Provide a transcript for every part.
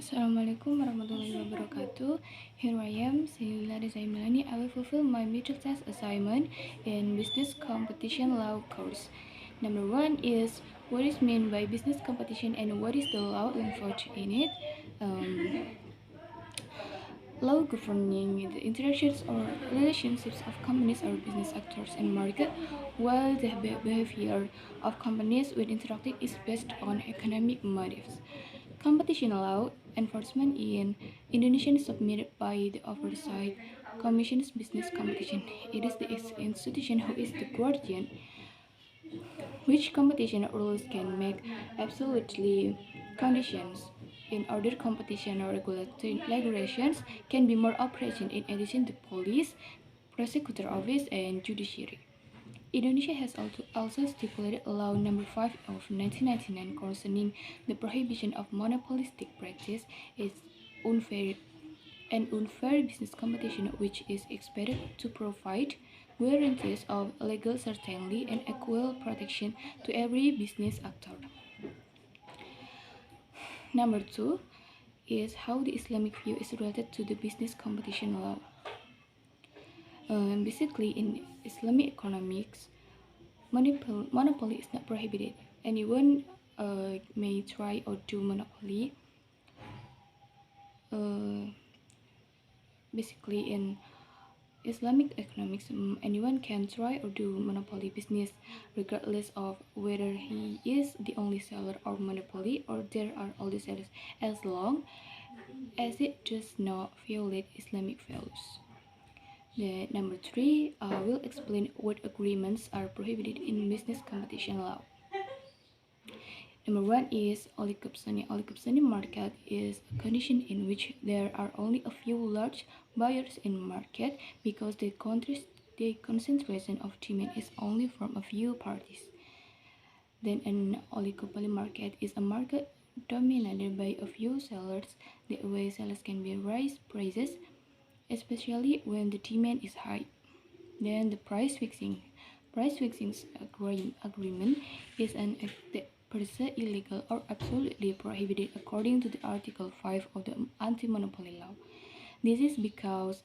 Assalamualaikum warahmatullahi wabarakatuh. Here I am, Sheilila Rezayi. I will fulfill my middle test assignment in Business Competition Law course. Number one is what is meant by business competition and what is the law involved in it. Law governing the interactions or relationships of companies or business actors in market, while the behavior of companies when interacting is based on economic motives. Competition law enforcement in Indonesia is submitted by the Oversight Commission's Business Competition. It is the institution who is the guardian which competition rules can make absolutely conditions in order competition or regulations can be more operation in addition to police, prosecutor office, and judiciary. Indonesia has also stipulated Law Number 5 of 1999 concerning the prohibition of monopolistic practice is unfair and unfair business competition, which is expected to provide guarantees of legal certainty and equal protection to every business actor. Number 2 is how the Islamic view is related to the business competition law. Basically, in Islamic economics, monopoly is not prohibited. Anyone may try or do monopoly. Basically, in Islamic economics, anyone can try or do monopoly business regardless of whether he is the only seller or monopoly or there are all the sellers, as long as it does not violate Islamic values. The number 3 will explain what agreements are prohibited in business competition law. Number 1 is oligopsony. Oligopsony market is a condition in which there are only a few large buyers in market because the concentration of demand is only from a few parties. Then an oligopoly market is a market dominated by a few sellers. The way sellers can be raise prices, especially when the demand is high. Then the price fixing. Price fixing agreement is an act per se illegal or absolutely prohibited according to the Article 5 of the Anti-Monopoly Law. This is because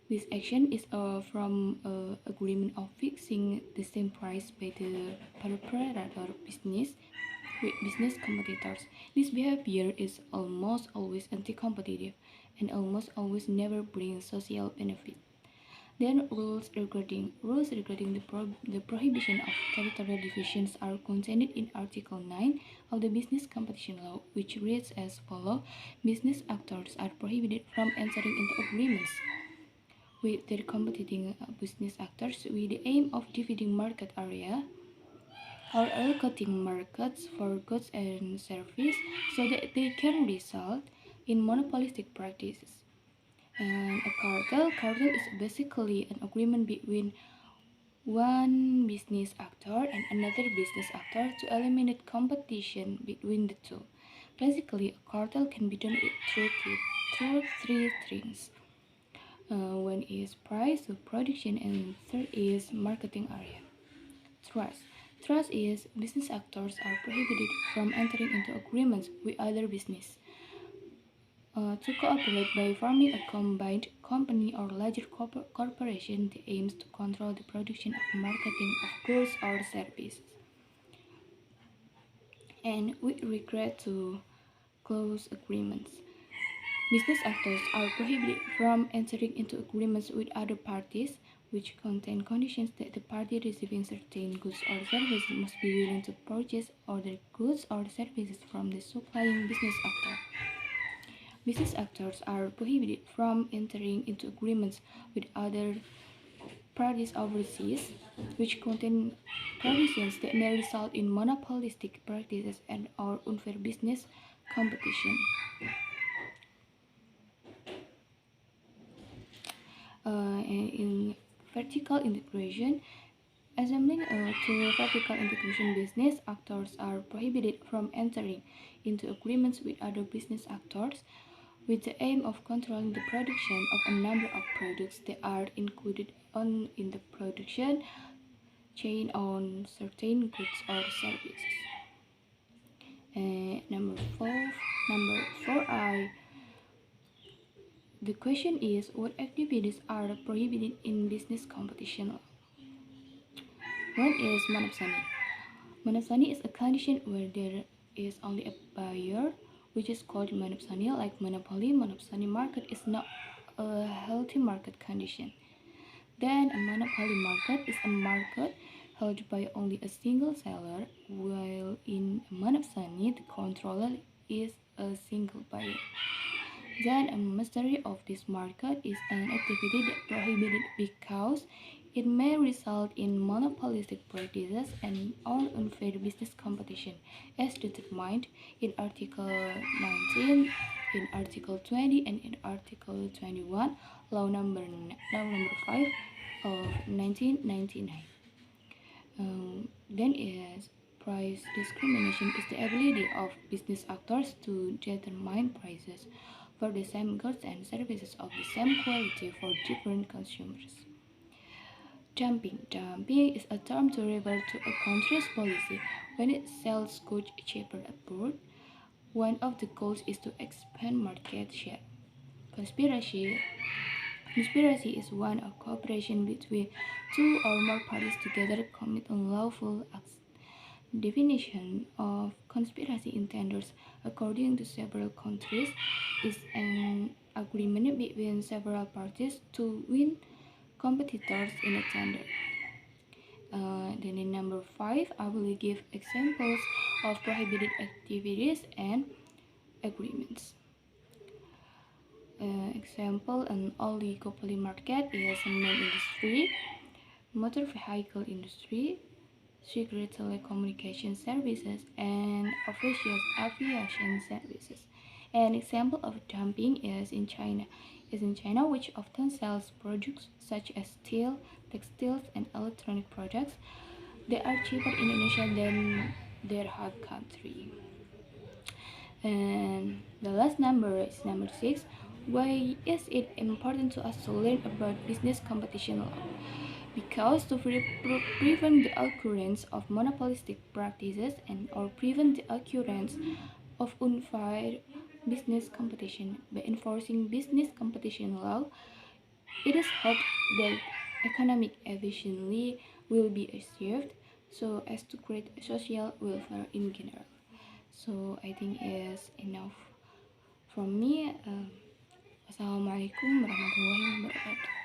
this action is from agreement of fixing the same price by the perpetrator business with business competitors. This behavior is almost always anti-competitive and almost always never brings social benefit. Then rules regarding the prohibition of territorial divisions are contained in Article 9 of the Business Competition Law, which reads as follows: business actors are prohibited from entering into agreements with their competing business actors with the aim of dividing market area or allocating markets for goods and services so that they can result in monopolistic practices. And a cartel is basically an agreement between one business actor and another business actor to eliminate competition between the two. Basically, a cartel can be done through three things. One is price of production and third is marketing area. Trust. Trust is business actors are prohibited from entering into agreements with other business to cooperate by forming a combined company or larger corporation that aims to control the production of marketing of goods or services. And with regret to close agreements, business actors are prohibited from entering into agreements with other parties which contain conditions that the party receiving certain goods or services must be willing to purchase other goods or services from the supplying business actor. Business actors are prohibited from entering into agreements with other parties overseas, which contain provisions that may result in monopolistic practices and or unfair business competition. And in vertical integration, assembling to vertical integration, business actors are prohibited from entering into agreements with other business actors with the aim of controlling the production of a number of products that are included in the production chain on certain goods or services. Number four, I The question is, what activities are prohibited in business competition? One is monopsony. Monopsony is a condition where there is only a buyer, which is called monopsony. Like monopoly, monopsony market is not a healthy market condition. Then a monopoly market is a market held by only a single seller, while in a monopsony the controller is a single buyer. Then a mastery of this market is an activity that prohibited because it may result in monopolistic practices and or unfair business competition, as determined in Article 19, in Article 20, and in Article 21, Law number 5 of 1999. Then is price discrimination is the ability of business actors to determine prices for the same goods and services of the same quality for different consumers. Dumping. Dumping is a term to refer to a country's policy when it sells goods cheaper abroad. One of the goals is to expand market share. Conspiracy. Conspiracy is one of cooperation between two or more parties together commit unlawful acts. Definition of conspiracy in tenders, according to several countries, is an agreement between several parties to win competitors in a tender. Then in number 5, I will give examples of prohibited activities and agreements. Example, an oligopoly market is a main industry, motor vehicle industry, secret telecommunication services, and official aviation services. An example of dumping is in China, which often sells products such as steel, textiles, and electronic products. They are cheaper in Indonesia than their home country. And the last number is number 6. Why is it important to us to learn about business competition law? Because to prevent the occurrence of monopolistic practices and or prevent the occurrence of unfair business competition by enforcing business competition law, it is hoped that economic efficiency will be achieved so as to create social welfare in general. So I think is enough from me. Assalamualaikum warahmatullahi wabarakatuh.